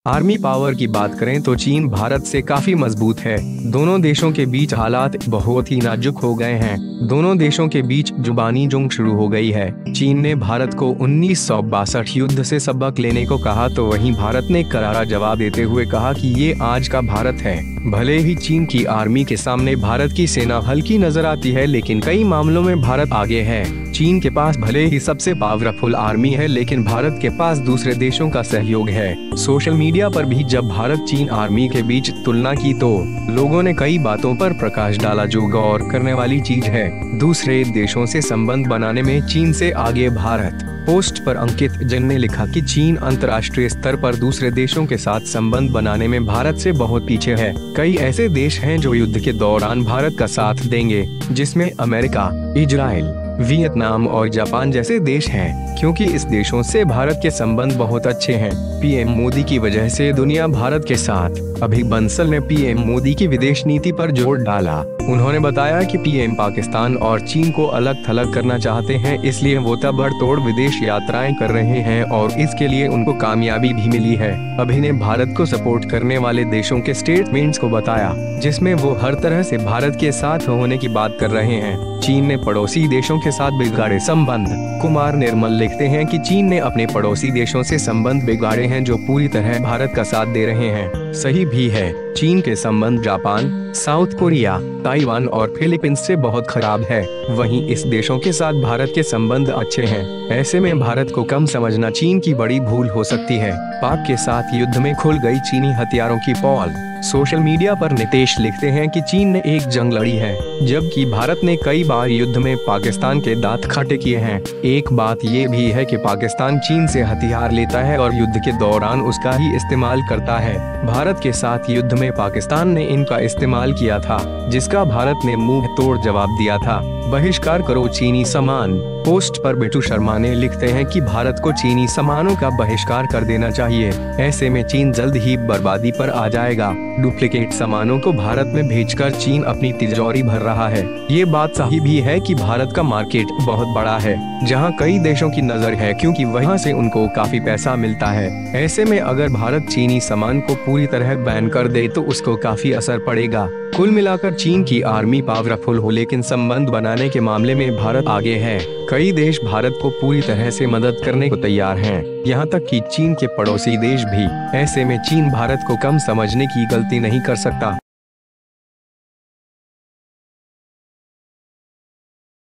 Army power की बात करें तो चीन भारत से काफी मजबूत है। दोनों देशों के बीच हालात बहुत ही नाजुक हो गए हैं। दोनों देशों के बीच जुबानी जंग शुरू हो गई है। चीन ने भारत को 1962 युद्ध से सबक लेने को कहा तो वहीं भारत ने करारा जवाब देते हुए कहा कि ये आज का भारत है। भले ही चीन की आर्मी के सामने भारत की सेना हल्की नजर आती है, लेकिन कई मामलों में भारत आगे है। चीन के पास भले ही सबसे पावरफुल आर्मी है, लेकिन भारत के पास दूसरे देशों का सहयोग है। सोशल मीडिया पर भी जब भारत चीन आर्मी के बीच तुलना की तो लोगों ने कई बातों पर प्रकाश डाला जो गौर करने वाली चीज है। दूसरे देशों से संबंध बनाने में चीन से आगे भारत। पोस्ट पर अंकित जैन ने लिखा कि चीन अंतर्राष्ट्रीय स्तर पर दूसरे देशों के साथ संबंध बनाने में भारत से बहुत पीछे है। कई ऐसे देश हैं जो युद्ध के दौरान भारत का साथ देंगे, जिसमें अमेरिका, इजराइल, वियतनाम और जापान जैसे देश हैं, क्योंकि इस देशों से भारत के संबंध बहुत अच्छे हैं। पीएम मोदी की वजह से दुनिया भारत के साथ। अभी बंसल ने पीएम मोदी की विदेश नीति पर जोर डाला। उन्होंने बताया कि पीएम पाकिस्तान और चीन को अलग थलग करना चाहते हैं, इसलिए वो ताबड़तोड़ विदेश यात्राएं कर रहे हैं और इसके लिए उनको कामयाबी भी मिली है। अभी ने भारत को सपोर्ट करने वाले देशों के स्टेटमेंट्स को बताया, जिसमें वो हर तरह से भारत के साथ होने की बात कर रहे हैं। चीन ने पड़ोसी देशों के साथ बिगाड़े संबंध। कुमार निर्मल लिखते हैं कि चीन ने अपने पड़ोसी देशों से संबंध बिगाड़े हैं जो पूरी तरह भारत का साथ दे रहे हैं। सही भी है, चीन के संबंध जापान, साउथ कोरिया, ताइवान और फिलीपींस से बहुत खराब है। वहीं इस देशों के साथ भारत के संबंध अच्छे हैं। ऐसे में भारत को कम समझना चीन की बड़ी भूल हो सकती है। पाक के साथ युद्ध में खुल गई चीनी हथियारों की पोल। सोशल मीडिया पर नितेश लिखते हैं कि चीन ने एक जंग लड़ी है, जबकि भारत ने कई बार युद्ध में पाकिस्तान के दांत खट्टे किए हैं। एक बात ये भी है कि पाकिस्तान चीन से हथियार लेता है और युद्ध के दौरान उसका ही इस्तेमाल करता है। भारत के साथ युद्ध में पाकिस्तान ने इनका इस्तेमाल किया था, जिसका भारत ने मुंह तोड़ जवाब दिया था। बहिष्कार करो चीनी सामान। पोस्ट पर बिट्टू शर्मा ने लिखते हैं कि भारत को चीनी सामानों का बहिष्कार कर देना चाहिए। ऐसे में चीन जल्द ही बर्बादी पर आ जाएगा। डुप्लीकेट सामानों को भारत में भेजकर चीन अपनी तिजोरी भर रहा है। ये बात सही भी है कि भारत का मार्केट बहुत बड़ा है, जहां कई देशों की नजर है, क्योंकि वहां से उनको काफी पैसा मिलता है। ऐसे में अगर भारत चीनी सामान को पूरी तरह बैन कर दे तो उसको काफी असर पड़ेगा। कुल मिलाकर चीन की आर्मी पावरफुल हो, लेकिन संबंध बनाने के मामले में भारत आगे है। कई देश भारत को पूरी तरह से मदद करने को तैयार हैं, यहाँ तक कि चीन के पड़ोसी देश भी। ऐसे में चीन भारत को कम समझने की गलती नहीं कर सकता।